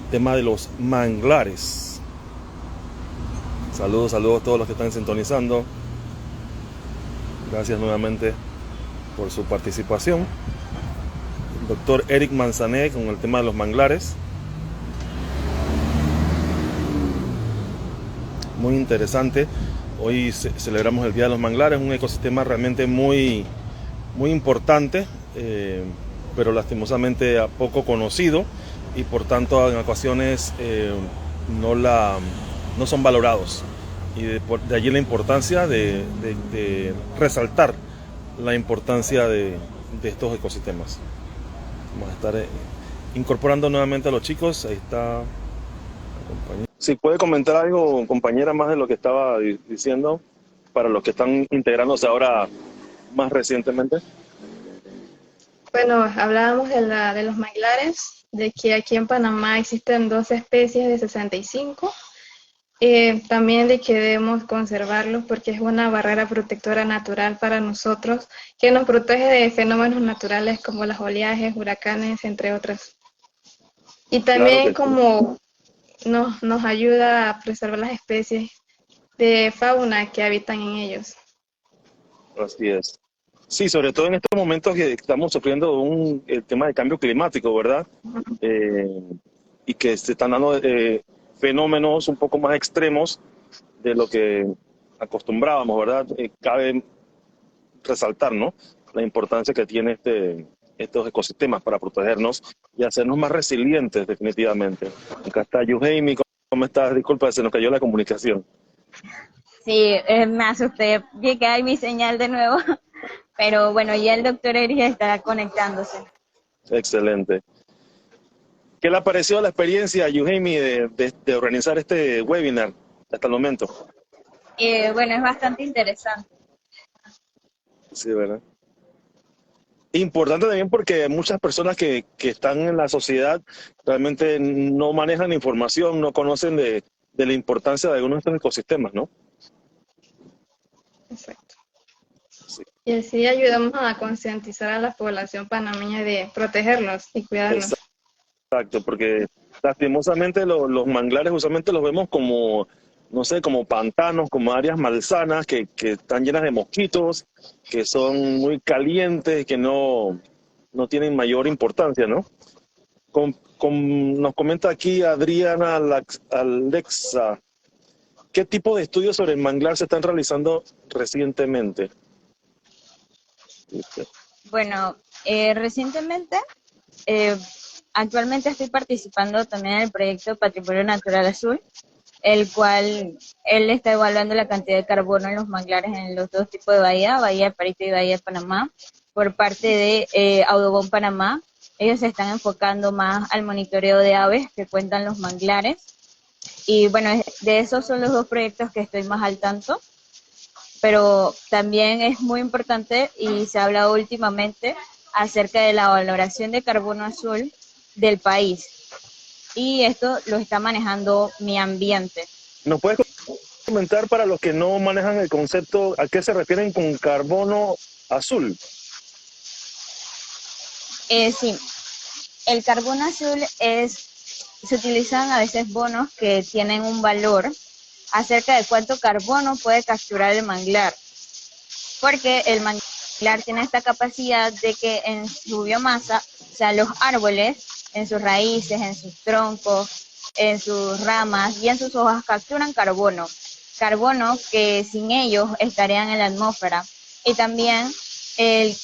tema de los manglares. Saludos a todos los que están sintonizando. Gracias nuevamente por su participación. El doctor Eric Manzané con el tema de los manglares. Muy interesante. Hoy celebramos el Día de los Manglares, un ecosistema realmente muy importante, pero lastimosamente poco conocido y por tanto en ocasiones no son valorados. Y de allí la importancia de resaltar la importancia de estos ecosistemas. Vamos a estar incorporando nuevamente a los chicos. Ahí está la compañera. Si puede comentar algo, compañera, más de lo que estaba diciendo, para los que están integrándose ahora más recientemente. Bueno, hablábamos de los manglares, de que aquí en Panamá existen 2 especies de 65. También de que debemos conservarlos porque es una barrera protectora natural para nosotros que nos protege de fenómenos naturales como los oleajes, huracanes, entre otros. Y también como nos ayuda a preservar las especies de fauna que habitan en ellos. Así es. Sí, sobre todo en estos momentos que estamos sufriendo el tema de cambio climático, ¿verdad? Y que se están dando fenómenos un poco más extremos de lo que acostumbrábamos, ¿verdad? Cabe resaltar, ¿no?, la importancia que tiene estos ecosistemas para protegernos y hacernos más resilientes, definitivamente. Acá está Yuheimi, ¿cómo estás? Disculpa, se nos cayó la comunicación. Sí, me asusté, vi que hay mi señal de nuevo, pero bueno, ya el doctor Erich estará conectándose. Excelente. ¿Qué le ha parecido la experiencia, Yuheimi, de organizar este webinar hasta el momento? Bueno, es bastante interesante. Sí, ¿verdad? Importante también porque muchas personas que están en la sociedad realmente no manejan la información, no conocen de la importancia de algunos de estos ecosistemas, ¿no? Exacto. Sí. Y así ayudamos a concientizar a la población panameña de protegerlos y cuidarlos. Exacto, porque lastimosamente los manglares usualmente los vemos como, no sé, como pantanos, como áreas malsanas que están llenas de mosquitos, que son muy calientes, que no tienen mayor importancia, ¿no? Nos comenta aquí Adriana Alexa, ¿qué tipo de estudios sobre el manglar se están realizando recientemente? Bueno, recientemente, actualmente estoy participando también en el proyecto Patrimonio Natural Azul, el cual él está evaluando la cantidad de carbono en los manglares en los 2 tipos de bahía de Parito y bahía de Panamá, por parte de Audubon Panamá. Ellos se están enfocando más al monitoreo de aves que cuentan los manglares. Y bueno, de esos son los 2 proyectos que estoy más al tanto. Pero también es muy importante y se ha hablado últimamente acerca de la valoración de carbono azul del país. Y esto lo está manejando Mi Ambiente. ¿Nos puedes comentar, para los que no manejan el concepto, a qué se refieren con carbono azul? Sí, el carbono azul se utilizan a veces bonos que tienen un valor acerca de cuánto carbono puede capturar el manglar, porque el manglar tiene esta capacidad de que en su biomasa, o sea, los árboles, en sus raíces, en sus troncos, en sus ramas y en sus hojas capturan carbono que sin ellos estarían en la atmósfera. Y también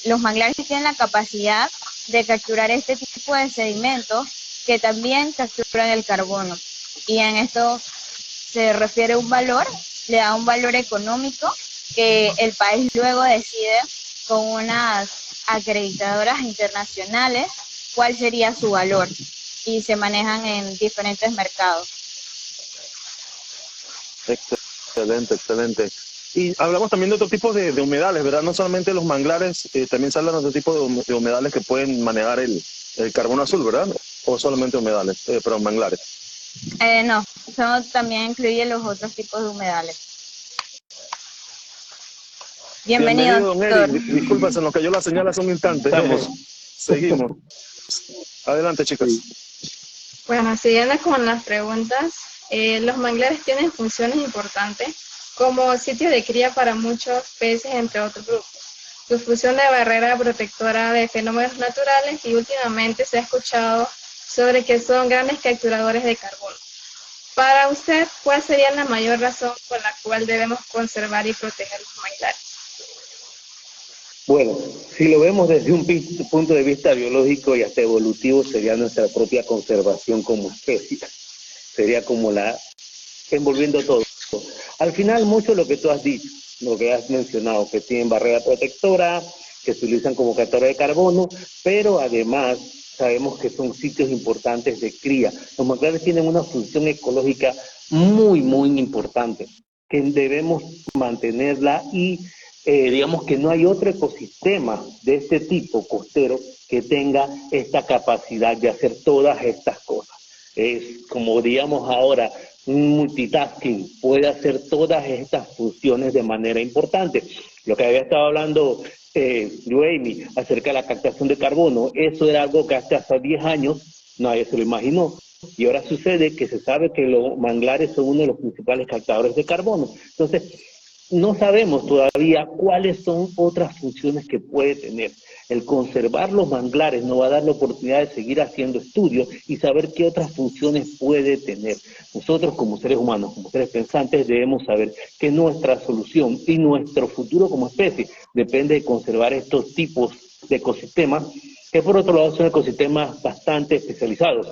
los manglares tienen la capacidad de capturar este tipo de sedimentos que también capturan el carbono. Y en esto se refiere a un valor, le da un valor económico que el país luego decide con unas acreditadoras internacionales cuál sería su valor y se manejan en diferentes mercados. Excelente, excelente. Y hablamos también de otro tipo de humedales, ¿verdad? No solamente los manglares, también se hablan de otro tipo de humedales que pueden manejar el carbono azul, ¿verdad? O solamente humedales, pero manglares. No, eso también incluye los otros tipos de humedales. Bienvenido, don Eric. Disculpa, se nos cayó la señal hace un instante. Seguimos. Adelante, chicos. Bueno, siguiendo con las preguntas, los manglares tienen funciones importantes como sitio de cría para muchos peces, entre otros grupos. Su función de barrera protectora de fenómenos naturales y últimamente se ha escuchado sobre que son grandes capturadores de carbono. Para usted, ¿cuál sería la mayor razón por la cual debemos conservar y proteger los manglares? Bueno, si lo vemos desde un punto de vista biológico y hasta evolutivo, sería nuestra propia conservación como especie. Sería como envolviendo todo. Al final, mucho lo que tú has dicho, lo que has mencionado, que tienen barrera protectora, que se utilizan como captura de carbono, pero además sabemos que son sitios importantes de cría. Los manglares tienen una función ecológica muy, muy importante, que debemos mantenerla y digamos que no hay otro ecosistema de este tipo costero que tenga esta capacidad de hacer todas estas cosas. Es como digamos ahora, un multitasking, puede hacer todas estas funciones de manera importante. Lo que había estado hablando Joemi acerca de la captación de carbono, eso era algo que hasta hace 10 años nadie se lo imaginó. Y ahora sucede que se sabe que los manglares son uno de los principales captadores de carbono. Entonces, no sabemos todavía cuáles son otras funciones que puede tener. El conservar los manglares nos va a dar la oportunidad de seguir haciendo estudios y saber qué otras funciones puede tener. Nosotros como seres humanos, como seres pensantes, debemos saber que nuestra solución y nuestro futuro como especie depende de conservar estos tipos de ecosistemas, que por otro lado son ecosistemas bastante especializados.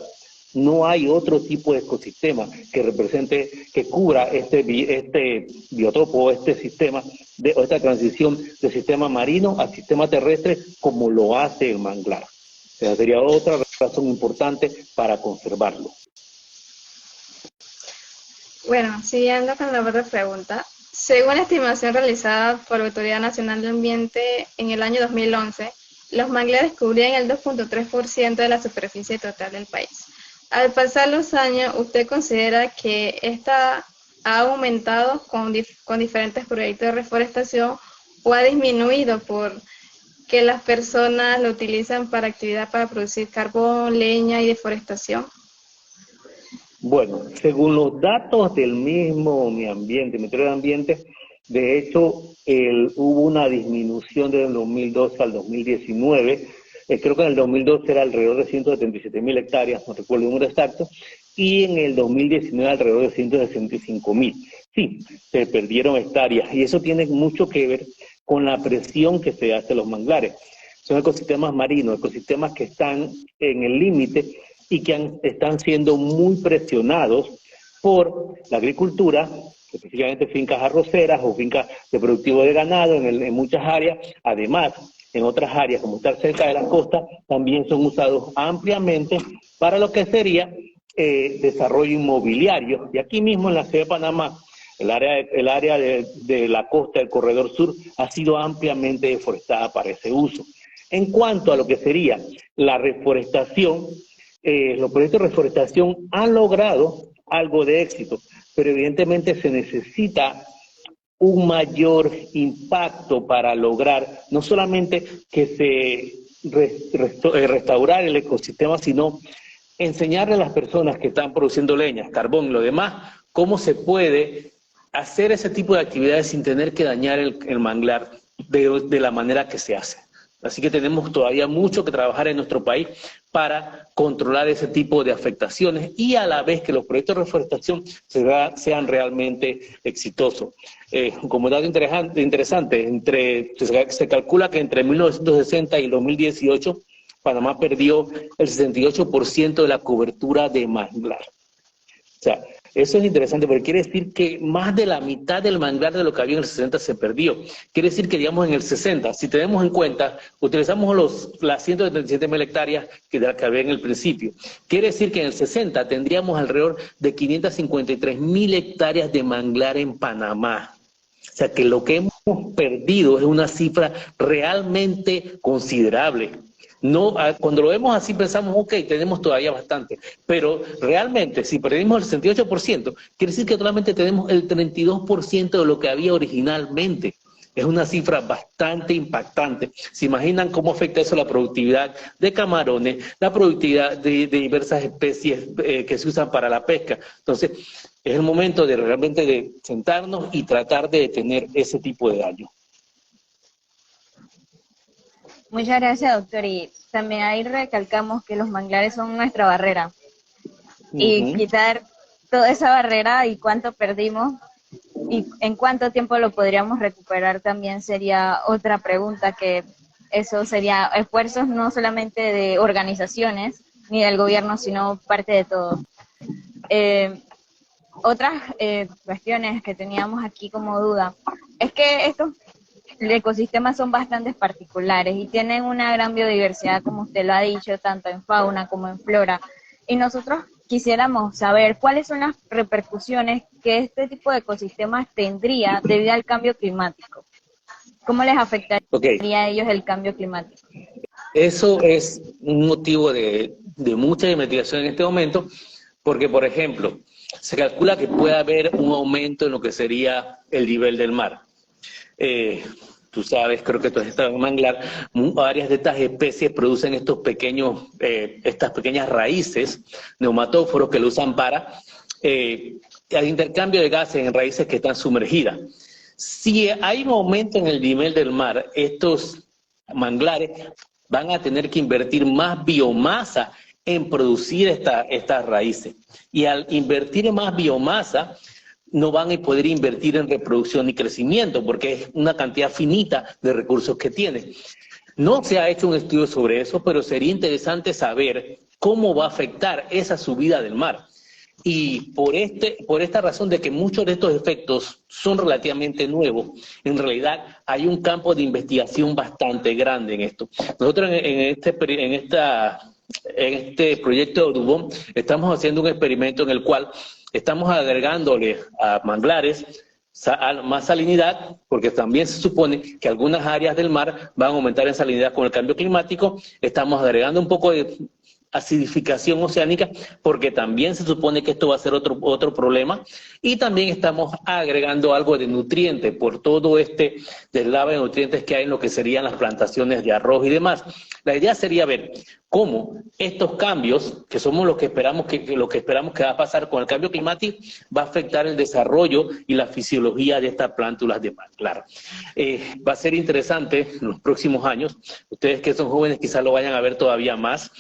No hay otro tipo de ecosistema que represente, que cubra este biotopo, este sistema, o esta transición del sistema marino al sistema terrestre como lo hace el manglar. O sea, sería otra razón importante para conservarlo. Bueno, siguiendo con la otra pregunta, según la estimación realizada por la Autoridad Nacional del Ambiente en el año 2011, los manglares cubrían el 2.3% de la superficie total del país. Al pasar los años, ¿usted considera que esta ha aumentado con diferentes proyectos de reforestación o ha disminuido por que las personas lo utilizan para actividad para producir carbón, leña y deforestación? Bueno, según los datos del mismo Ministerio de Ambiente, de hecho, hubo una disminución desde el 2012 al 2019. Creo que en el 2012 era alrededor de 177.000 hectáreas, no recuerdo el número exacto, y en el 2019 alrededor de 165.000. Sí, se perdieron hectáreas, y eso tiene mucho que ver con la presión que se hace a los manglares. Son ecosistemas marinos, ecosistemas que están en el límite y que están siendo muy presionados por la agricultura, específicamente fincas arroceras o fincas de productivo de ganado en muchas áreas. Además, en otras áreas, como estar cerca de la costa, también son usados ampliamente para lo que sería desarrollo inmobiliario. Y aquí mismo en la ciudad de Panamá, el área de la costa del corredor sur ha sido ampliamente deforestada para ese uso. En cuanto a lo que sería la reforestación, los proyectos de reforestación han logrado algo de éxito, pero evidentemente se necesita un mayor impacto para lograr no solamente que se restaurar el ecosistema, sino enseñarle a las personas que están produciendo leña, carbón y lo demás, cómo se puede hacer ese tipo de actividades sin tener que dañar el manglar de la manera que se hace. Así que tenemos todavía mucho que trabajar en nuestro país para controlar ese tipo de afectaciones y a la vez que los proyectos de reforestación sean realmente exitosos. Como dato interesante, se calcula que entre 1960 y 2018 Panamá perdió el 68% de la cobertura de manglar. O sea, eso es interesante porque quiere decir que más de la mitad del manglar de lo que había en el 60 se perdió. Quiere decir que, digamos, en el 60, si tenemos en cuenta, utilizamos las 137.000 hectáreas que había en el principio. Quiere decir que en el 60 tendríamos alrededor de 553.000 hectáreas de manglar en Panamá. O sea, que lo que hemos perdido es una cifra realmente considerable. No, cuando lo vemos así pensamos, ok, tenemos todavía bastante, pero realmente si perdimos el 68%, quiere decir que solamente tenemos el 32% de lo que había originalmente. Es una cifra bastante impactante. ¿Se imaginan cómo afecta eso la productividad de camarones, la productividad de diversas especies que se usan para la pesca? Entonces, es el momento de realmente de sentarnos y tratar de detener ese tipo de daño. Muchas gracias, doctor. Y también ahí recalcamos que los manglares son nuestra barrera. Y quitar toda esa barrera y cuánto perdimos y en cuánto tiempo lo podríamos recuperar también sería otra pregunta, que eso sería esfuerzos no solamente de organizaciones ni del gobierno, sino parte de todo. Otras cuestiones que teníamos aquí como duda es que estos ecosistemas son bastante particulares y tienen una gran biodiversidad, como usted lo ha dicho, tanto en fauna como en flora. Y nosotros quisiéramos saber cuáles son las repercusiones que este tipo de ecosistemas tendría debido al cambio climático. ¿Cómo les afectaría a ellos el cambio climático? Eso es un motivo de mucha investigación en este momento, porque, por ejemplo, se calcula que puede haber un aumento en lo que sería el nivel del mar. Tú sabes, creo que tú has estado en manglar, varias de estas especies producen estos pequeños, estas pequeñas raíces, neumatóforos, que lo usan para el intercambio de gases en raíces que están sumergidas. Si hay un aumento en el nivel del mar, estos manglares van a tener que invertir más biomasa en producir estas raíces. Y al invertir en más biomasa, no van a poder invertir en reproducción y crecimiento, porque es una cantidad finita de recursos que tienen. No se ha hecho un estudio sobre eso, pero sería interesante saber cómo va a afectar esa subida del mar. Y por esta razón de que muchos de estos efectos son relativamente nuevos, en realidad hay un campo de investigación bastante grande en esto. Nosotros en este proyecto de Audubon estamos haciendo un experimento en el cual estamos agregándole a manglares más salinidad, porque también se supone que algunas áreas del mar van a aumentar en salinidad con el cambio climático. Estamos agregando un poco de acidificación oceánica, porque también se supone que esto va a ser otro problema, y también estamos agregando algo de nutrientes por todo este deslave de nutrientes que hay en lo que serían las plantaciones de arroz y demás. La idea sería ver cómo estos cambios, que somos lo que esperamos que va a pasar con el cambio climático, va a afectar el desarrollo y la fisiología de estas plántulas de manglar. Va a ser interesante en los próximos años, ustedes que son jóvenes quizás lo vayan a ver todavía más,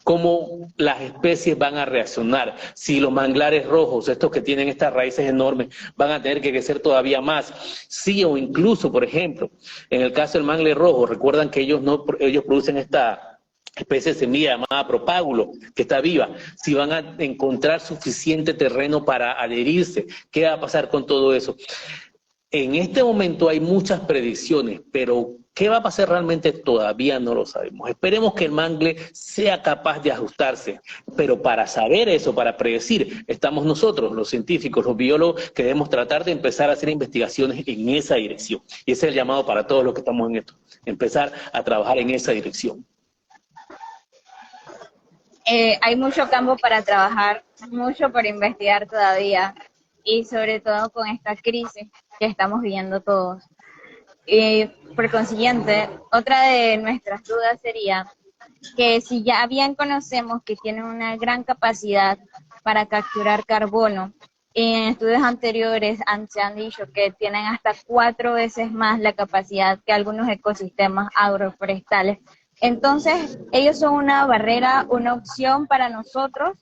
cómo las especies van a reaccionar, si los manglares rojos, estos que tienen estas raíces enormes, van a tener que crecer todavía más, sí, o incluso, por ejemplo, en el caso del mangle rojo, recuerdan que ellos producen esta especie de semilla llamada propágulo, que está viva, si van a encontrar suficiente terreno para adherirse, ¿qué va a pasar con todo eso? En este momento hay muchas predicciones, pero ¿qué va a pasar realmente? Todavía no lo sabemos. Esperemos que el mangle sea capaz de ajustarse, pero para saber eso, para predecir, estamos nosotros, los científicos, los biólogos, que debemos tratar de empezar a hacer investigaciones en esa dirección. Y ese es el llamado para todos los que estamos en esto, empezar a trabajar en esa dirección. Hay mucho campo para trabajar, mucho por investigar todavía, y sobre todo con esta crisis que estamos viviendo todos. Y por consiguiente, otra de nuestras dudas sería que si ya bien conocemos que tienen una gran capacidad para capturar carbono, en estudios anteriores se han dicho que tienen hasta 4 veces más la capacidad que algunos ecosistemas agroforestales. Entonces, ellos son una barrera, una opción para nosotros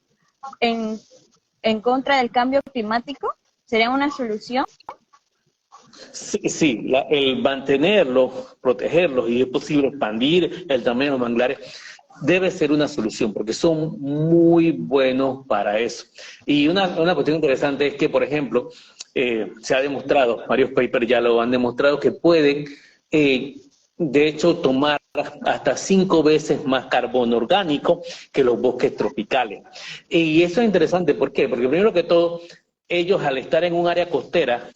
en contra del cambio climático. ¿Sería una solución? Sí, el mantenerlos, protegerlos y es posible expandir el tamaño de los manglares debe ser una solución, porque son muy buenos para eso. Y una cuestión interesante es que, por ejemplo, se ha demostrado, varios papers ya lo han demostrado, que pueden, de hecho, tomar hasta 5 veces más carbono orgánico que los bosques tropicales. Y eso es interesante, ¿por qué? Porque primero que todo, ellos al estar en un área costera,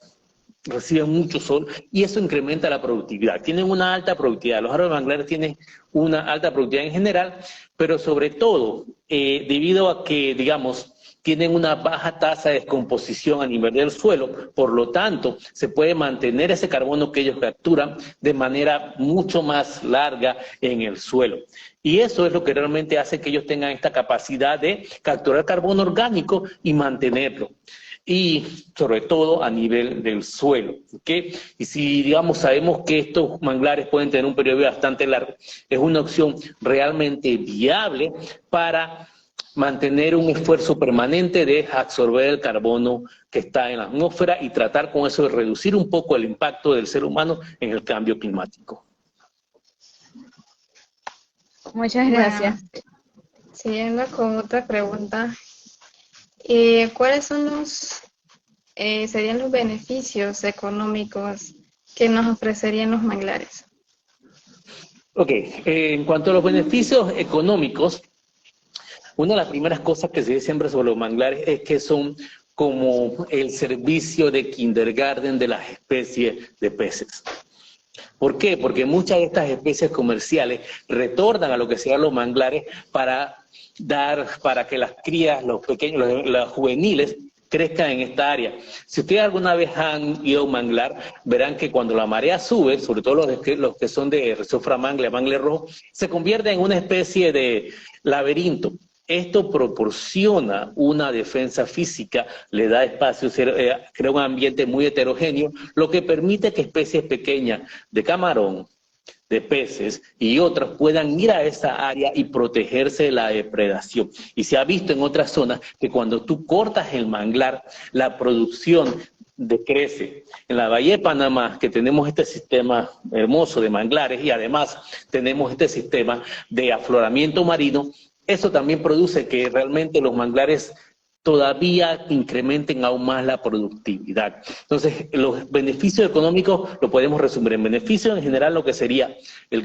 reciben mucho sol y eso incrementa la productividad. Tienen una alta productividad. Los árboles manglares tienen una alta productividad en general, pero sobre todo debido a que, digamos, tienen una baja tasa de descomposición a nivel del suelo, por lo tanto, se puede mantener ese carbono que ellos capturan de manera mucho más larga en el suelo. Y eso es lo que realmente hace que ellos tengan esta capacidad de capturar carbono orgánico y mantenerlo. Y sobre todo a nivel del suelo, ¿ok? Y si, digamos, sabemos que estos manglares pueden tener un periodo bastante largo, es una opción realmente viable para mantener un esfuerzo permanente de absorber el carbono que está en la atmósfera y tratar con eso de reducir un poco el impacto del ser humano en el cambio climático. Muchas gracias. Bueno, siguiendo con otra pregunta, ¿cuáles son serían los beneficios económicos que nos ofrecerían los manglares? Ok, en cuanto a los beneficios económicos, una de las primeras cosas que se dice siempre sobre los manglares es que son como el servicio de kindergarten de las especies de peces. ¿Por qué? Porque muchas de estas especies comerciales retornan a lo que sean los manglares para que las crías, los pequeños, los juveniles, crezcan en esta área. Si ustedes alguna vez han ido a un manglar, verán que cuando la marea sube, sobre todo los que son de Resofra mangle rojo, se convierte en una especie de laberinto. Esto proporciona una defensa física, le da espacio, crea un ambiente muy heterogéneo, lo que permite que especies pequeñas de camarón, de peces y otras puedan ir a esa área y protegerse de la depredación. Y se ha visto en otras zonas que cuando tú cortas el manglar, la producción decrece. En la Bahía de Panamá, que tenemos este sistema hermoso de manglares y además tenemos este sistema de afloramiento marino, eso también produce que realmente los manglares todavía incrementen aún más la productividad. Entonces, los beneficios económicos lo podemos resumir en beneficios en general, lo que sería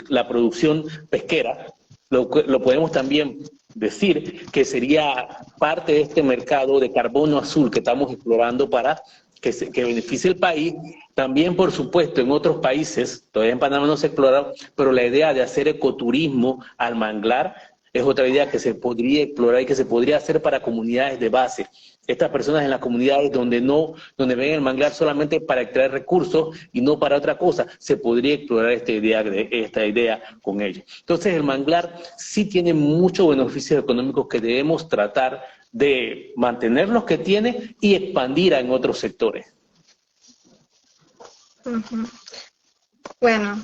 la producción pesquera, lo podemos también decir que sería parte de este mercado de carbono azul que estamos explorando para que beneficie el país. También, por supuesto, en otros países, todavía en Panamá no se ha explorado, pero la idea de hacer ecoturismo al manglar es otra idea que se podría explorar y que se podría hacer para comunidades de base. Estas personas en las comunidades donde ven el manglar solamente para extraer recursos y no para otra cosa, se podría explorar esta idea con ellos. Entonces el manglar sí tiene muchos beneficios económicos que debemos tratar de mantener los que tiene y expandir en otros sectores. Uh-huh. Bueno,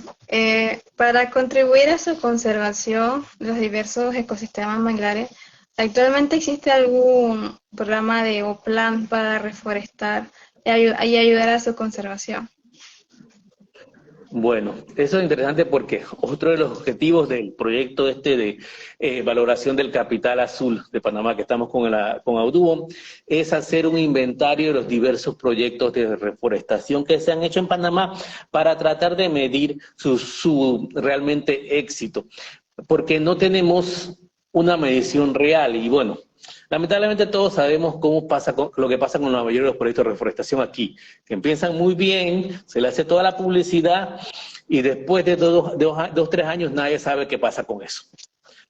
para contribuir a su conservación de los diversos ecosistemas manglares, ¿actualmente existe algún programa o plan para reforestar y ayudar a su conservación? Bueno, eso es interesante porque otro de los objetivos del proyecto de valoración del capital azul de Panamá, que estamos con Audubon, es hacer un inventario de los diversos proyectos de reforestación que se han hecho en Panamá para tratar de medir su realmente éxito, porque no tenemos una medición real y bueno, lamentablemente todos sabemos lo que pasa con la mayoría de los proyectos de reforestación aquí, que empiezan muy bien, se le hace toda la publicidad y después de 3 años nadie sabe qué pasa con eso.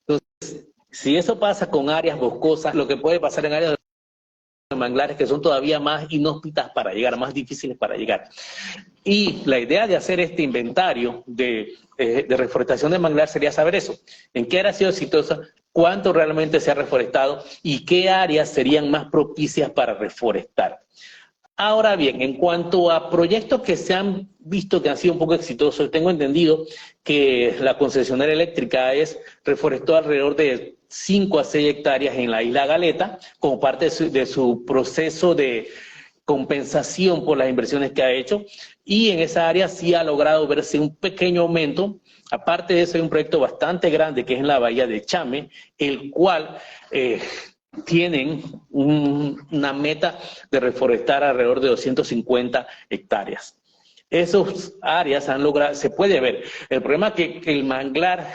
Entonces, si eso pasa con áreas boscosas, lo que puede pasar en áreas de manglares que son todavía más inhóspitas para llegar, más difíciles para llegar. Y la idea de hacer este inventario de reforestación de manglar sería saber eso, en qué área ha sido exitosa, cuánto realmente se ha reforestado y qué áreas serían más propicias para reforestar. Ahora bien, en cuanto a proyectos que se han visto que han sido un poco exitosos, tengo entendido que la concesionaria eléctrica reforestó alrededor de 5 a 6 hectáreas en la isla Galeta como parte de su proceso de compensación por las inversiones que ha hecho, y en esa área sí ha logrado verse un pequeño aumento. Aparte de eso hay un proyecto bastante grande que es en la bahía de Chame, el cual tienen una meta de reforestar alrededor de 250 hectáreas. Esas áreas han logrado, se puede ver. El problema es que el manglar,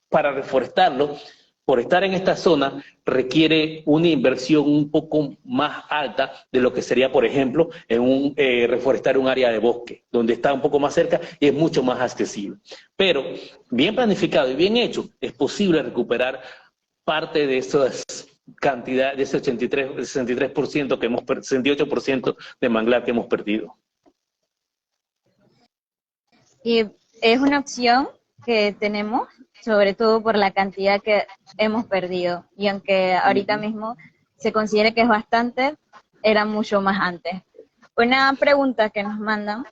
para reforestarlo, por estar en esta zona, requiere una inversión un poco más alta de lo que sería, por ejemplo, en reforestar un área de bosque, donde está un poco más cerca y es mucho más accesible. Pero, bien planificado y bien hecho, es posible recuperar parte de cantidad, de ese 63% que hemos 68% de manglar que hemos perdido. Y es una opción que tenemos, sobre todo por la cantidad que hemos perdido. Y aunque ahorita mismo se considere que es bastante, era mucho más antes. Una pregunta que nos mandan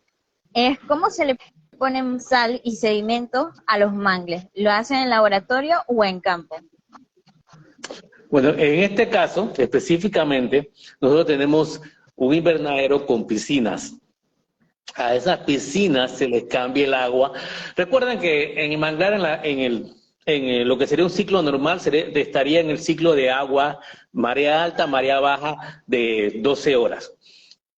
es ¿cómo se le ponen sal y sedimentos a los mangles? ¿Lo hacen en laboratorio o en campo? Bueno, en este caso, específicamente, nosotros tenemos un invernadero con piscinas. A esas piscinas se les cambia el agua. Recuerden que en el manglar, lo que sería un ciclo normal, estaría en el ciclo de agua, marea alta, marea baja, de 12 horas.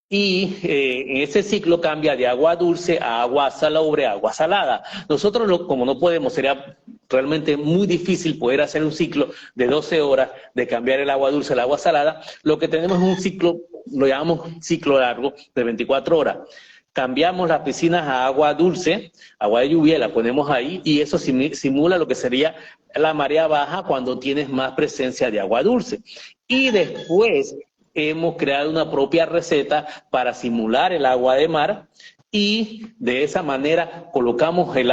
Y en ese ciclo cambia de agua dulce a agua salobre, a agua salada. Nosotros, como no podemos, sería realmente muy difícil poder hacer un ciclo de 12 horas, de cambiar el agua dulce al agua salada. Lo que tenemos es un ciclo, lo llamamos ciclo largo, de 24 horas. Cambiamos las piscinas a agua dulce, agua de lluvia, la ponemos ahí, y eso simula lo que sería la marea baja cuando tienes más presencia de agua dulce. Y después hemos creado una propia receta para simular el agua de mar, y de esa manera colocamos el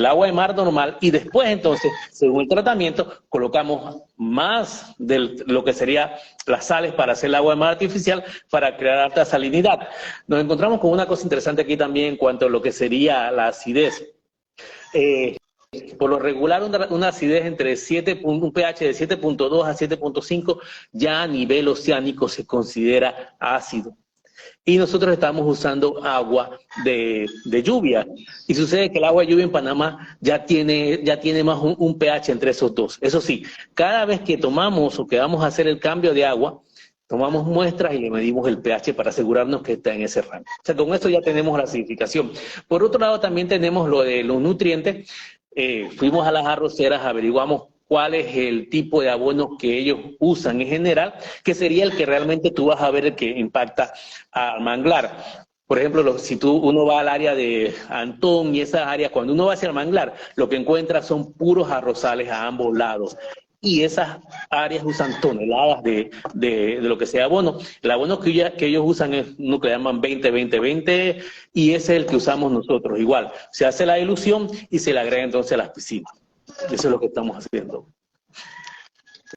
agua de mar normal, y después entonces, según el tratamiento, colocamos más de lo que sería las sales para hacer el agua de mar artificial para crear alta salinidad. Nos encontramos con una cosa interesante aquí también en cuanto a lo que sería la acidez. Por lo regular, una acidez entre un pH de 7.2 a 7.5 ya a nivel oceánico se considera ácido. Y nosotros estamos usando agua de lluvia. Y sucede que el agua de lluvia en Panamá ya tiene más un pH entre esos dos. Eso sí, cada vez que tomamos o que vamos a hacer el cambio de agua, tomamos muestras y le medimos el pH para asegurarnos que está en ese rango. O sea, con esto ya tenemos la acidificación. Por otro lado, también tenemos lo de los nutrientes. Fuimos a las arroceras, averiguamos cuál es el tipo de abono que ellos usan en general, que sería el que realmente tú vas a ver el que impacta al manglar. Por ejemplo, si uno va al área de Antón y esas áreas, cuando uno va hacia el manglar, lo que encuentra son puros arrozales a ambos lados. Y esas áreas usan toneladas de lo que sea abono. El abono que ellos usan es uno que llaman 20-20-20, y ese es el que usamos nosotros. Igual, se hace la dilución y se le agrega entonces a las piscinas. Eso es lo que estamos haciendo.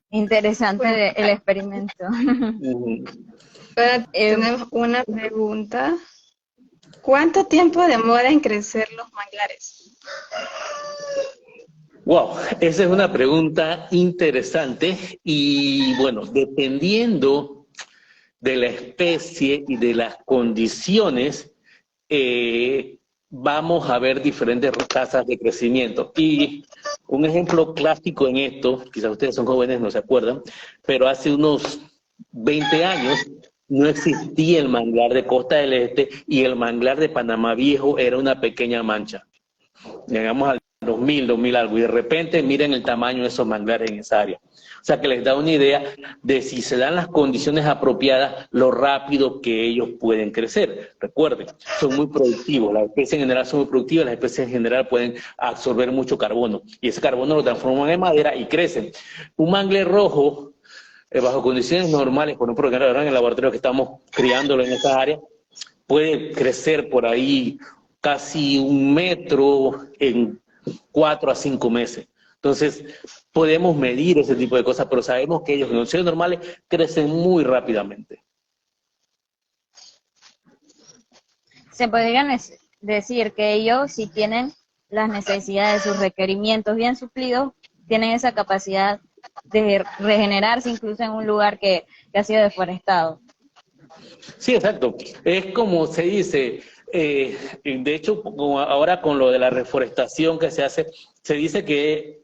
Interesante el experimento. Tenemos una pregunta. ¿Cuánto tiempo demora en crecer los manglares? Wow, esa es una pregunta interesante, y bueno, dependiendo de la especie y de las condiciones, vamos a ver diferentes tasas de crecimiento. Y un ejemplo clásico en esto, quizás ustedes son jóvenes, no se acuerdan, pero hace unos 20 años no existía el manglar de Costa del Este, y el manglar de Panamá Viejo era una pequeña mancha. Llegamos al 2000 algo, y de repente miren el tamaño de esos manglares en esa área. O sea que les da una idea de si se dan las condiciones apropiadas, lo rápido que ellos pueden crecer. Recuerden, son muy productivos, las especies en general son muy productivas, las especies en general pueden absorber mucho carbono, y ese carbono lo transforman en madera y crecen. Un mangle rojo, bajo condiciones normales, por ejemplo, en el laboratorio que estamos criándolo en esa área, puede crecer por ahí casi 1 metro en 4 a 5 meses. Entonces, podemos medir ese tipo de cosas, pero sabemos que ellos en condiciones normales crecen muy rápidamente. Se podría decir que ellos, si tienen las necesidades, sus requerimientos bien suplidos, tienen esa capacidad de regenerarse incluso en un lugar que ha sido deforestado. Sí, exacto. Es como se dice, de hecho, ahora con lo de la reforestación que se hace, se dice que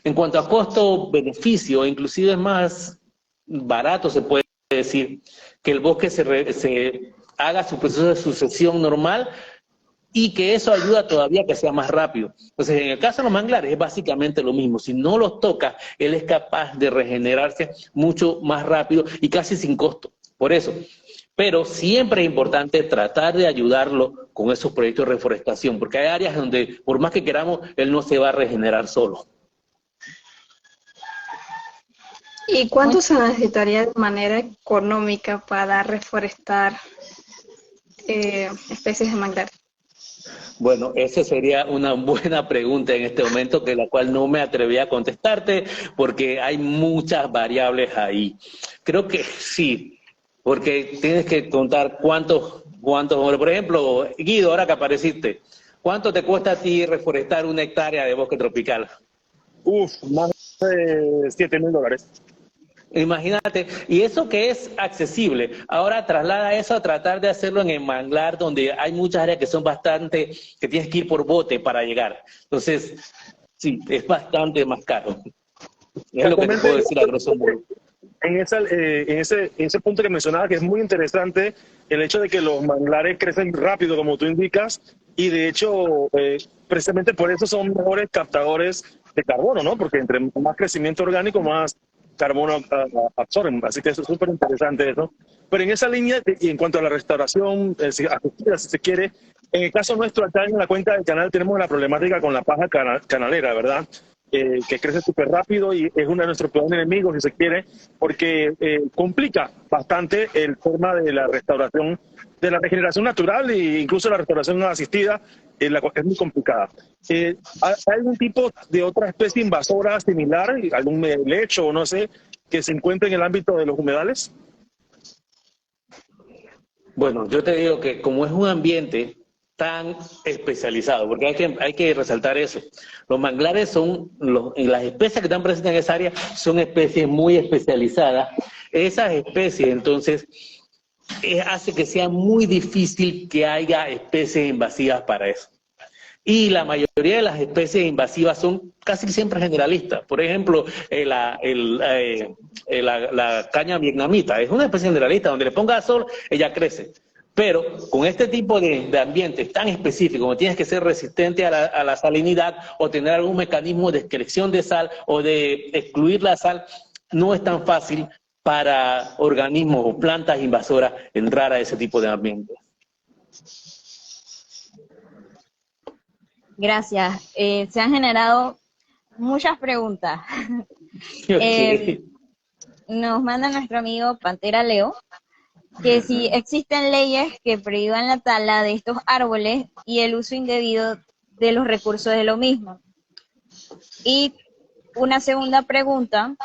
en cuanto a costo-beneficio, inclusive es más barato, se puede decir, que el bosque se haga su proceso de sucesión normal, y que eso ayuda todavía a que sea más rápido. Entonces, en el caso de los manglares es básicamente lo mismo. Si no los toca, él es capaz de regenerarse mucho más rápido y casi sin costo. Por eso. Pero siempre es importante tratar de ayudarlo con esos proyectos de reforestación, porque hay áreas donde, por más que queramos, él no se va a regenerar solo. ¿Y cuánto se necesitaría de manera económica para reforestar especies de manglar? Bueno, esa sería una buena pregunta en este momento, que la cual no me atreví a contestarte, porque hay muchas variables ahí. Creo que sí, porque tienes que contar cuántos, por ejemplo, Guido, ahora que apareciste, ¿cuánto te cuesta a ti reforestar 1 hectárea de bosque tropical? Más de $7,000. Imagínate, y eso que es accesible, ahora traslada eso a tratar de hacerlo en el manglar, donde hay muchas áreas que son bastante, que tienes que ir por bote para llegar. Entonces, sí, es bastante más caro. Es lo que te puedo decir a grosso modo. En ese punto que mencionaba, que es muy interesante, el hecho de que los manglares crecen rápido, como tú indicas, y de hecho, precisamente por eso son mejores captadores de carbono, ¿no? Porque entre más crecimiento orgánico, más carbono absorben. Así que eso es súper interesante eso. Pero en esa línea, y en cuanto a la restauración asistida, si se quiere, en el caso nuestro, acá en la cuenca del canal, tenemos la problemática con la paja canalera, ¿verdad? Que crece súper rápido y es uno de nuestros peores enemigos, si se quiere, porque complica bastante el tema de la restauración, de la regeneración natural e incluso la restauración asistida, es muy complicada. ¿Hay algún tipo de otra especie invasora similar, algún lecho o no sé, que se encuentre en el ámbito de los humedales? Bueno, yo te digo que como es un ambiente tan especializado, porque hay que resaltar eso. Los manglares son, las especies que están presentes en esa área son especies muy especializadas. Esas especies, entonces, hace que sea muy difícil que haya especies invasivas para eso. Y la mayoría de las especies invasivas son casi siempre generalistas. Por ejemplo, la caña vietnamita es una especie generalista, donde le ponga sol, ella crece. Pero con este tipo de ambientes tan específicos, donde tienes que ser resistente a la salinidad o tener algún mecanismo de excreción de sal o de excluir la sal, no es tan fácil para organismos o plantas invasoras entrar a ese tipo de ambientes. Gracias. Se han generado muchas preguntas. Okay. Nos manda nuestro amigo Pantera Leo que si existen leyes que prohíban la tala de estos árboles y el uso indebido de los recursos de lo mismo. Y una segunda pregunta,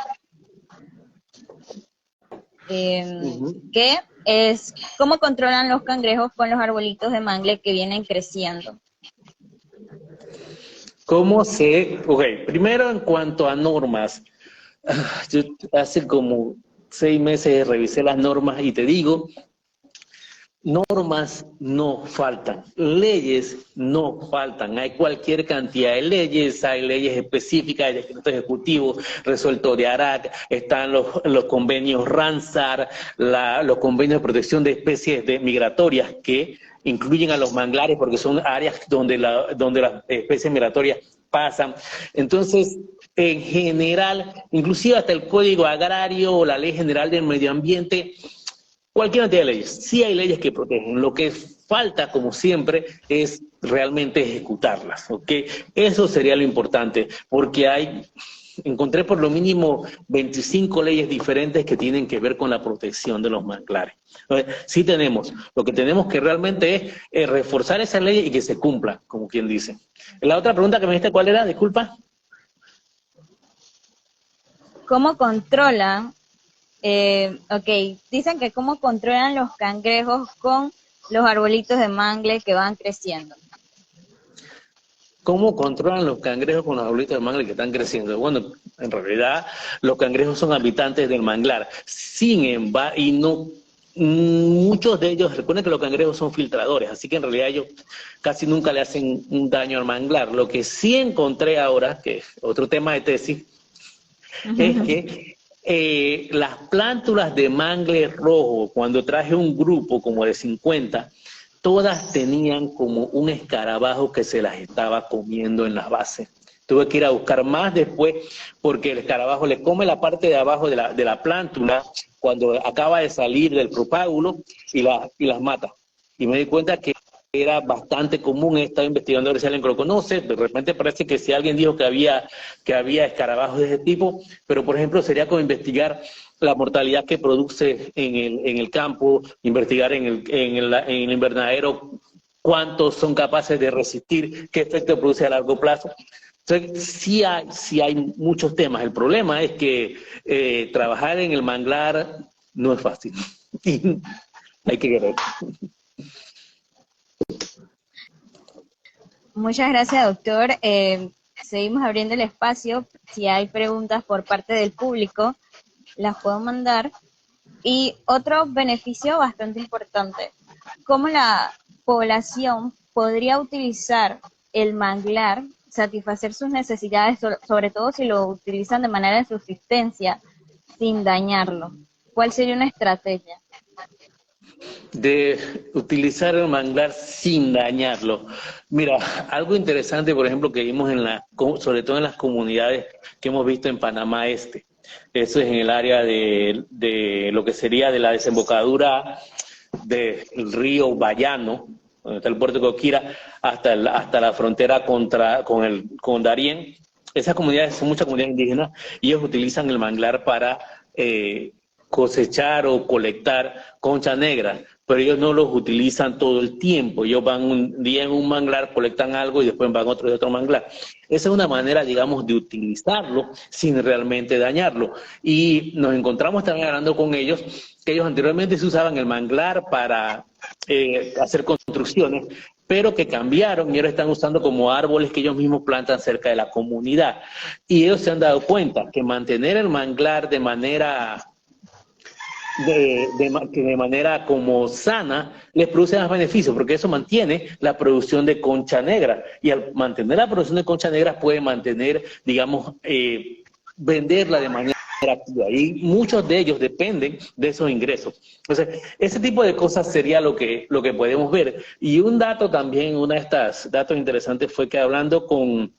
que es, ¿cómo controlan los cangrejos con los arbolitos de mangle que vienen creciendo? Ok, primero en cuanto a normas, yo hace como 6 meses revisé las normas y te digo, normas no faltan, leyes no faltan, hay cualquier cantidad de leyes, hay leyes específicas, hay decretos ejecutivos, resuelto de ARAC, están los convenios RAMSAR, los convenios de protección de especies migratorias que incluyen a los manglares porque son áreas donde las especies migratorias pasan. Entonces, en general, inclusive hasta el Código Agrario o la Ley General del Medio Ambiente, cualquier cantidad de leyes, sí hay leyes que protegen. Lo que falta, como siempre, es realmente ejecutarlas, ¿ok? Eso sería lo importante, porque encontré por lo mínimo 25 leyes diferentes que tienen que ver con la protección de los manglares. Entonces, sí tenemos, lo que tenemos que realmente es reforzar esa ley y que se cumpla, como quien dice. La otra pregunta que me diste, ¿cuál era? Disculpa. ¿Cómo controlan? Dicen que cómo controlan los cangrejos con los arbolitos de mangle que van creciendo. ¿Cómo controlan los cangrejos con los arbolitos de mangle que están creciendo? Bueno, en realidad los cangrejos son habitantes del manglar. Sin embargo, muchos de ellos, recuerden que los cangrejos son filtradores, así que en realidad ellos casi nunca le hacen un daño al manglar. Lo que sí encontré ahora, que es otro tema de tesis, es que las plántulas de mangle rojo, cuando traje un grupo como de 50, todas tenían como un escarabajo que se las estaba comiendo en la base. Tuve que ir a buscar más después porque el escarabajo le come la parte de abajo de la plántula cuando acaba de salir del propágulo y las mata. Y me di cuenta que era bastante común. He estado investigando a ver si alguien lo conoce. De repente parece que si alguien dijo que había escarabajos de ese tipo, pero por ejemplo sería como investigar la mortalidad que produce en el campo, investigar en el invernadero cuántos son capaces de resistir, qué efecto produce a largo plazo. Entonces, sí hay muchos temas. El problema es que trabajar en el manglar no es fácil. Hay que querer. Muchas gracias, doctor. Seguimos abriendo el espacio. Si hay preguntas por parte del público, las puedo mandar. Y otro beneficio bastante importante, ¿cómo la población podría utilizar el manglar, satisfacer sus necesidades, sobre todo si lo utilizan de manera de subsistencia, sin dañarlo? ¿Cuál sería una estrategia? De utilizar el manglar sin dañarlo. Mira, algo interesante, por ejemplo, que vimos sobre todo en las comunidades que hemos visto en Panamá Este. Eso es en el área de lo que sería de la desembocadura del río Bayano, donde está el puerto de Coquira, hasta la frontera con Darién. Esas comunidades son muchas comunidades indígenas y ellos utilizan el manglar para cosechar o colectar concha negra, pero ellos no los utilizan todo el tiempo. Ellos van un día en un manglar, colectan algo y después van de otro manglar. Esa es una manera, digamos, de utilizarlo sin realmente dañarlo. Y nos encontramos también hablando con ellos, que ellos anteriormente se usaban el manglar para hacer construcciones, pero que cambiaron y ahora están usando como árboles que ellos mismos plantan cerca de la comunidad. Y ellos se han dado cuenta que mantener el manglar de manera como sana les produce más beneficios, porque eso mantiene la producción de concha negra, y al mantener la producción de concha negra puede mantener, digamos, venderla de manera activa, y muchos de ellos dependen de esos ingresos. Entonces, ese tipo de cosas sería lo que podemos ver. Y un dato también, uno de estos datos interesantes fue que hablando con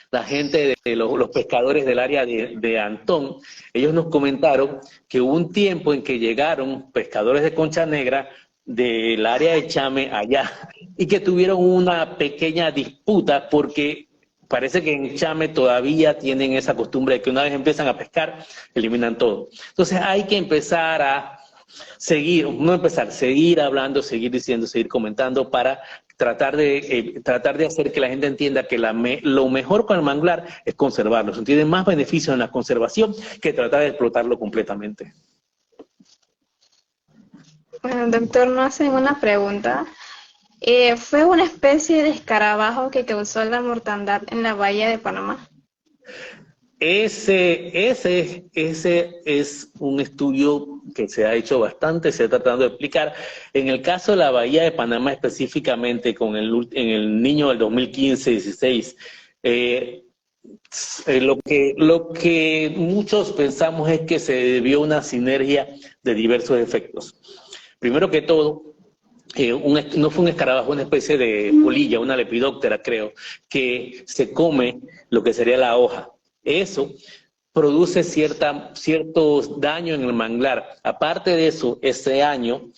la gente de los pescadores del área de Antón, ellos nos comentaron que hubo un tiempo en que llegaron pescadores de concha negra del área de Chame allá y que tuvieron una pequeña disputa porque parece que en Chame todavía tienen esa costumbre de que una vez empiezan a pescar, eliminan todo. Entonces hay que empezar a seguir hablando, seguir diciendo, seguir comentando para tratar de hacer que la gente entienda que lo mejor con el manglar es conservarlo. Se tiene más beneficios en la conservación que tratar de explotarlo completamente. Bueno, doctor, nos hacen una pregunta. ¿Fue una especie de escarabajo que causó la mortandad en la bahía de Panamá? Ese es un estudio que se ha hecho bastante, se está tratando de explicar. En el caso de la Bahía de Panamá específicamente, en el niño del 2015-16, lo que muchos pensamos es que se debió a una sinergia de diversos efectos. Primero que todo, no fue un escarabajo, una especie de polilla, una lepidóptera creo, que se come lo que sería la hoja. Eso produce ciertos daños en el manglar. Aparte de eso, ese año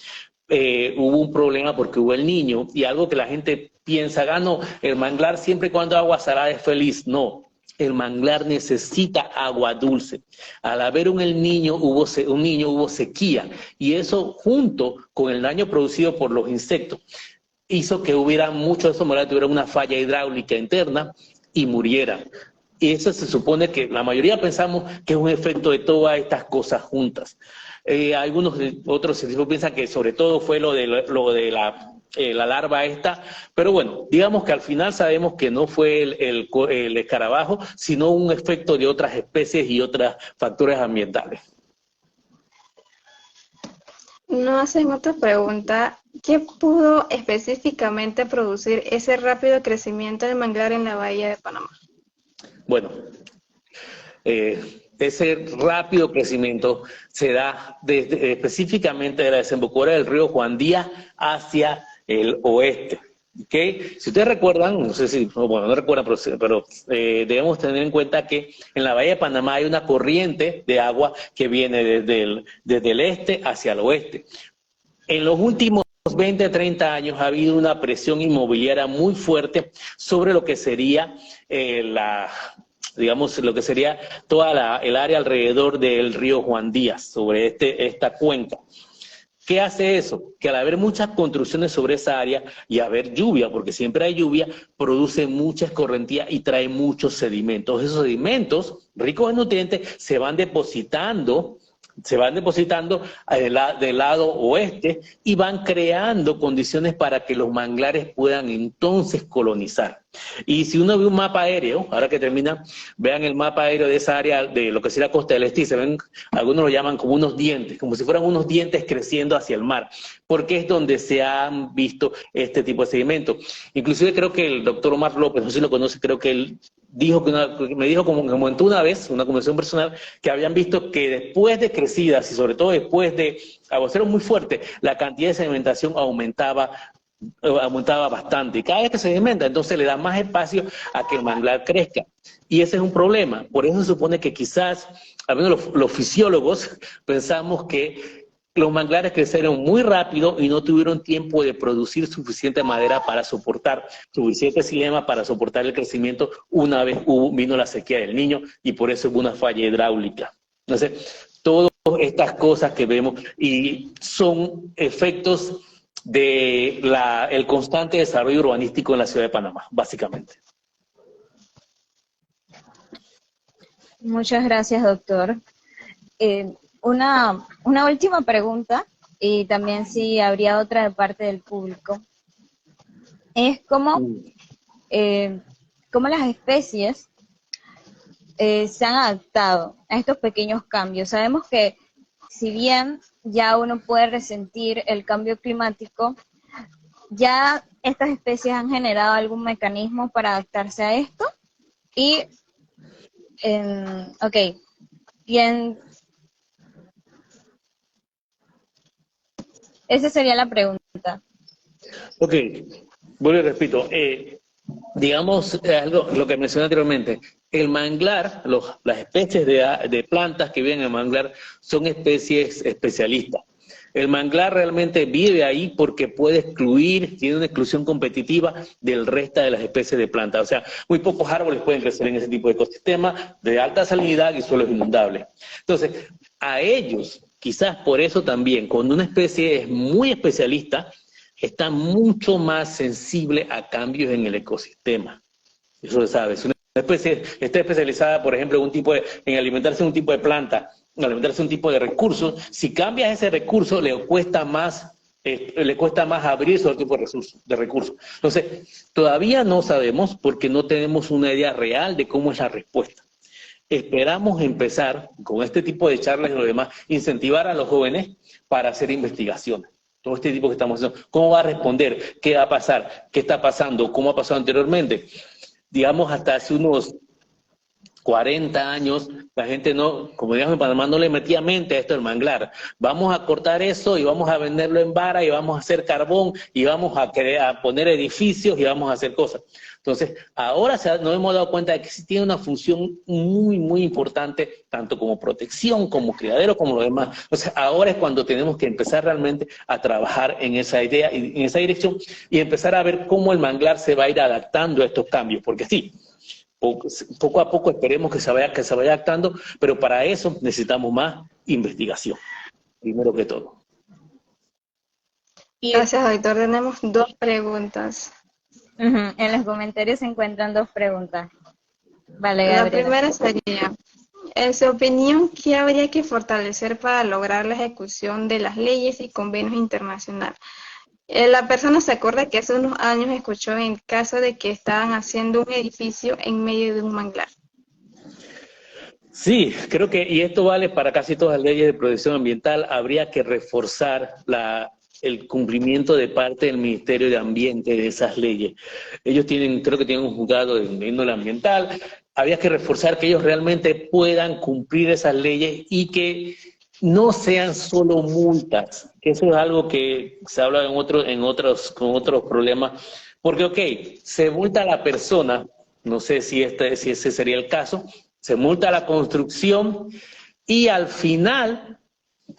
hubo un problema porque hubo el niño, y algo que la gente piensa, no, el manglar siempre y cuando agua salada es feliz. No, el manglar necesita agua dulce. Al haber un niño hubo sequía, y eso junto con el daño producido por los insectos hizo que hubiera muchos de esos manglares tuvieran una falla hidráulica interna y murieran. Y eso se supone que la mayoría pensamos que es un efecto de todas estas cosas juntas. Otros científicos piensan que sobre todo fue lo de la larva esta, pero bueno, digamos que al final sabemos que no fue el escarabajo, sino un efecto de otras especies y otros factores ambientales. Nos hacen otra pregunta. ¿Qué pudo específicamente producir ese rápido crecimiento del manglar en la bahía de Panamá? Bueno, ese rápido crecimiento se da específicamente de la desembocadura del río Juan Díaz hacia el oeste. ¿Okay? Si ustedes recuerdan, no sé si, bueno, no recuerdan, pero debemos tener en cuenta que en la bahía de Panamá hay una corriente de agua que viene desde el este hacia el oeste. En los últimos 20, 30 años ha habido una presión inmobiliaria muy fuerte sobre lo que sería digamos, lo que sería toda el área alrededor del río Juan Díaz, sobre esta cuenca. ¿Qué hace eso? Que al haber muchas construcciones sobre esa área y haber lluvia, porque siempre hay lluvia, produce mucha escorrentía y trae muchos sedimentos. Esos sedimentos, ricos en nutrientes, se van depositando del lado oeste y van creando condiciones para que los manglares puedan entonces colonizar. Y si uno ve un mapa aéreo, ahora que termina, vean el mapa aéreo de esa área, de lo que sería Costa del Este, y se ven, algunos lo llaman como unos dientes, como si fueran unos dientes creciendo hacia el mar, porque es donde se han visto este tipo de sedimentos. Inclusive creo que el doctor Omar López, no sé si lo conoce, creo que él dijo me dijo como comentó una vez, una conversación personal, que habían visto que después de crecidas y sobre todo después de aguaceros muy fuertes, la cantidad de sedimentación aumentaba bastante. Y cada vez que se sedimenta, entonces le da más espacio a que el manglar crezca. Y ese es un problema. Por eso se supone que quizás, al menos los fisiólogos, pensamos que los manglares crecieron muy rápido y no tuvieron tiempo de producir suficiente madera para soportar, suficiente xilema para soportar el crecimiento una vez vino la sequía del Niño y por eso hubo una falla hidráulica. Entonces, todas estas cosas que vemos y son efectos del constante desarrollo urbanístico en la ciudad de Panamá, básicamente. Muchas gracias, doctor. Una última pregunta, y también si habría otra de parte del público, es cómo las especies se han adaptado a estos pequeños cambios. Sabemos que si bien ya uno puede resentir el cambio climático, ya estas especies han generado algún mecanismo para adaptarse a esto. Y, esa sería la pregunta. Ok, vuelvo y repito, digamos lo que mencioné anteriormente, el manglar, las especies de plantas que viven en el manglar son especies especialistas. El manglar realmente vive ahí porque puede excluir, tiene una exclusión competitiva del resto de las especies de plantas. O sea, muy pocos árboles pueden crecer en ese tipo de ecosistema de alta salinidad y suelos inundables. Entonces, a ellos, quizás por eso también, cuando una especie es muy especialista, está mucho más sensible a cambios en el ecosistema. Eso se sabe. Si una especie está especializada, por ejemplo, en alimentarse de un tipo de planta, en alimentarse de un tipo de recurso, si cambias ese recurso, le cuesta más abrirse a otro tipo de recursos. Entonces, todavía no sabemos porque no tenemos una idea real de cómo es la respuesta. Esperamos empezar con este tipo de charlas y lo demás, incentivar a los jóvenes para hacer investigaciones. Todo este tipo que estamos haciendo. ¿Cómo va a responder? ¿Qué va a pasar? ¿Qué está pasando? ¿Cómo ha pasado anteriormente? Digamos, hasta hace unos 40 años, la gente no, como digamos en Panamá, no le metía mente a esto del manglar. Vamos a cortar eso y vamos a venderlo en vara y vamos a hacer carbón y vamos a poner edificios y vamos a hacer cosas. Entonces, ahora nos hemos dado cuenta de que sí tiene una función muy, muy importante, tanto como protección, como criadero, como lo demás. Entonces, ahora es cuando tenemos que empezar realmente a trabajar en esa idea, en esa dirección, y empezar a ver cómo el manglar se va a ir adaptando a estos cambios, porque sí, poco a poco esperemos que se vaya adaptando, pero para eso necesitamos más investigación, primero que todo. Gracias, doctor. Tenemos 2 preguntas. En los comentarios se encuentran 2 preguntas. Vale, Gabriela. La primera sería, en su opinión, ¿qué habría que fortalecer para lograr la ejecución de las leyes y convenios internacionales? La persona se acuerda que hace unos años escuchó en el caso de que estaban haciendo un edificio en medio de un manglar. Sí, creo que, y esto vale para casi todas las leyes de protección ambiental, habría que reforzar el cumplimiento de parte del Ministerio de Ambiente de esas leyes. Ellos creo que tienen un juzgado de índole ambiental, habría que reforzar que ellos realmente puedan cumplir esas leyes y que no sean solo multas, que eso es algo que se habla con otros problemas, porque ok, se multa a la persona, no sé si ese sería el caso, se multa a la construcción y al final,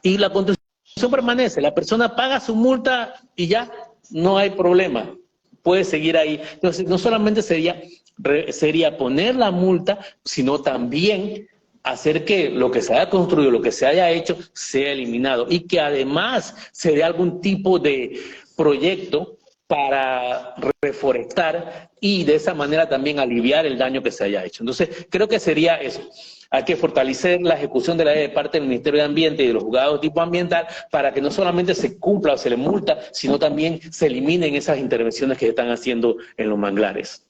y la construcción permanece, la persona paga su multa y ya, no hay problema, puede seguir ahí. Entonces, no solamente sería poner la multa, sino también hacer que lo que se haya construido, lo que se haya hecho, sea eliminado y que además se dé algún tipo de proyecto para reforestar y de esa manera también aliviar el daño que se haya hecho. Entonces, creo que sería eso. Hay que fortalecer la ejecución de la ley de parte del Ministerio de Ambiente y de los juzgados de tipo ambiental para que no solamente se cumpla o se le multa, sino también se eliminen esas intervenciones que se están haciendo en los manglares.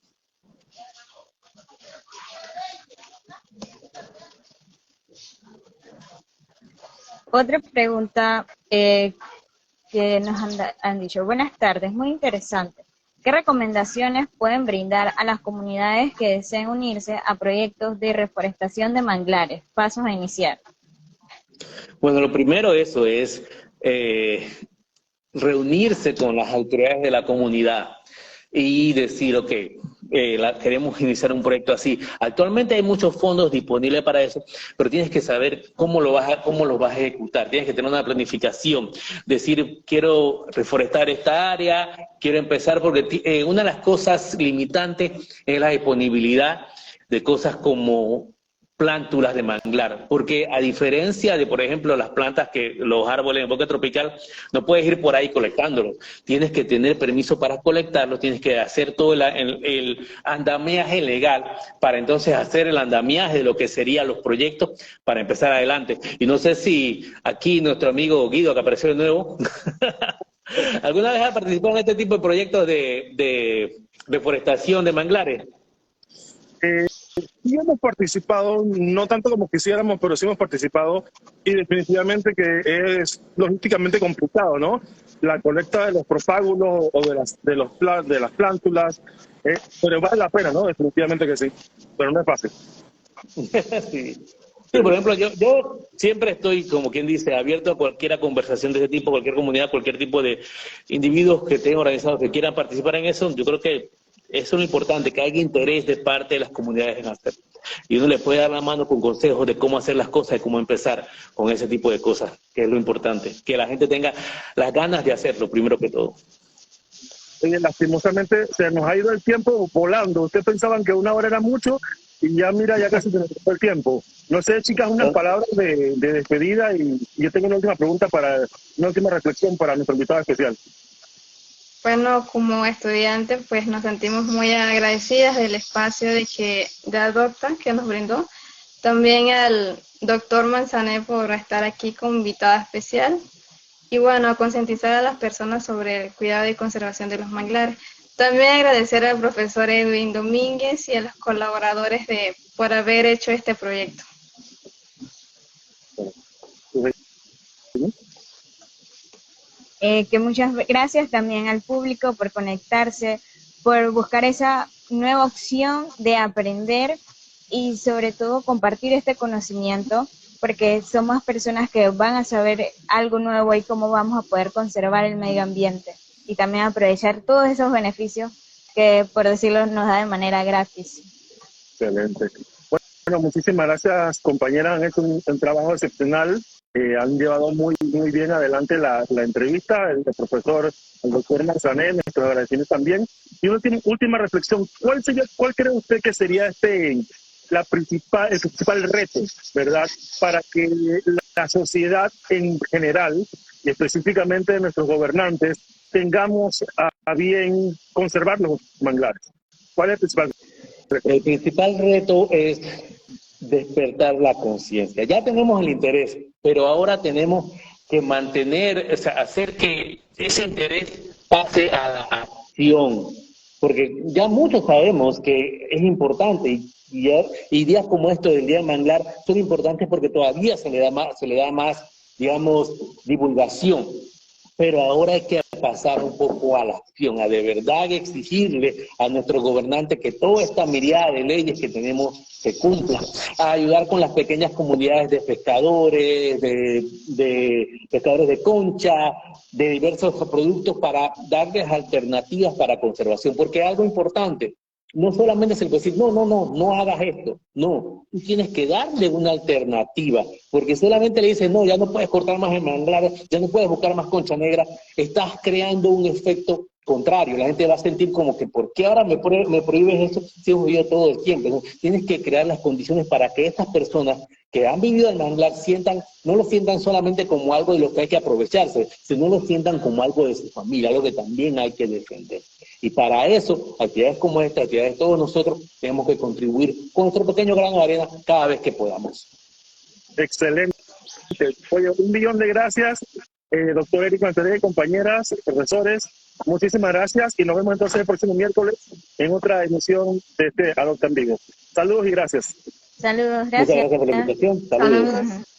Otra pregunta que nos han dicho. Buenas tardes, muy interesante. ¿Qué recomendaciones pueden brindar a las comunidades que deseen unirse a proyectos de reforestación de manglares? Pasos a iniciar. Bueno, lo primero eso es reunirse con las autoridades de la comunidad y decir, ok, queremos iniciar un proyecto así. Actualmente hay muchos fondos disponibles para eso, pero tienes que saber cómo lo vas a ejecutar. Tienes que tener una planificación. Decir, quiero reforestar esta área, quiero empezar, porque una de las cosas limitantes es la disponibilidad de cosas como plántulas de manglar, porque a diferencia de, por ejemplo, las plantas los árboles en bosque tropical, no puedes ir por ahí colectándolos, tienes que tener permiso para colectarlos, tienes que hacer todo el andamiaje legal para entonces hacer el andamiaje de lo que serían los proyectos para empezar adelante. Y no sé si aquí nuestro amigo Guido, que apareció de nuevo, ¿alguna vez ha participado en este tipo de proyectos de deforestación de manglares? Sí hemos participado, no tanto como quisiéramos, pero sí hemos participado y definitivamente que es logísticamente complicado, ¿no? La colecta de los propágulos o de las plántulas, pero vale la pena, ¿no? Definitivamente que sí, pero no es fácil. Sí. Sí, por ejemplo, yo siempre estoy, como quien dice, abierto a cualquier conversación de ese tipo, cualquier comunidad, cualquier tipo de individuos que estén organizados, que quieran participar en eso. Yo creo que eso es lo importante, que haya interés de parte de las comunidades en hacerlo. Y uno le puede dar la mano con consejos de cómo hacer las cosas y cómo empezar con ese tipo de cosas, que es lo importante. Que la gente tenga las ganas de hacerlo, primero que todo. Oye, lastimosamente se nos ha ido el tiempo volando. Ustedes pensaban que una hora era mucho y ya mira, ya casi se nos fue el tiempo. No sé, chicas, unas palabras de despedida y yo tengo una última pregunta una última reflexión para nuestro invitado especial. Bueno, como estudiantes, pues nos sentimos muy agradecidas del espacio de Adopta que nos brindó. También al doctor Manzané por estar aquí como invitada especial. Y bueno, a concientizar a las personas sobre el cuidado y conservación de los manglares. También agradecer al profesor Edwin Domínguez y a los colaboradores por haber hecho este proyecto. Que muchas gracias también al público por conectarse, por buscar esa nueva opción de aprender y sobre todo compartir este conocimiento, porque somos personas que van a saber algo nuevo y cómo vamos a poder conservar el medio ambiente y también aprovechar todos esos beneficios que, por decirlo, nos da de manera gratis. Excelente. Bueno, muchísimas gracias, compañeras. Han hecho un trabajo excepcional. Han llevado muy bien adelante la entrevista. El profesor, el doctor Manzané, nuestro agradecimiento también. Y una última reflexión. ¿Cuál cree usted que sería el principal reto, verdad, para que la sociedad en general, y específicamente nuestros gobernantes, tengamos a bien conservar los manglares? ¿Cuál es el principal reto? El principal reto es despertar la conciencia. Ya tenemos el interés, pero ahora tenemos que mantener, o sea, hacer que ese interés pase a la acción, porque ya muchos sabemos que es importante y días como esto del Día del Manglar son importantes porque todavía se le da más, digamos, divulgación. Pero ahora hay que pasar un poco a la acción, a de verdad exigirle a nuestros gobernantes que toda esta mirada de leyes que tenemos se cumplan, a ayudar con las pequeñas comunidades de pescadores, de pescadores de concha, de diversos productos para darles alternativas para conservación, porque algo importante, no solamente se le puede decir, no hagas esto. No, tú tienes que darle una alternativa, porque solamente le dices, no, ya no puedes cortar más el manglar, ya no puedes buscar más concha negra, estás creando un efecto contrario. La gente va a sentir como que, ¿por qué ahora me prohíbes esto si hemos vivido todo el tiempo? ¿No? Tienes que crear las condiciones para que estas personas que han vivido el manglar no lo sientan solamente como algo de lo que hay que aprovecharse, sino lo sientan como algo de su familia, algo que también hay que defender. Y para eso, actividades como esta, actividades de todos nosotros, tenemos que contribuir con nuestro pequeño grano de arena cada vez que podamos. Excelente. Oye, 1.000.000 de gracias, doctor Eric Manzanera, compañeras, profesores. Muchísimas gracias y nos vemos entonces el próximo miércoles en otra emisión de este Adopta en Vivo. Saludos y gracias. Saludos, Muchas gracias. gracias por la invitación. Saludos. Saludos.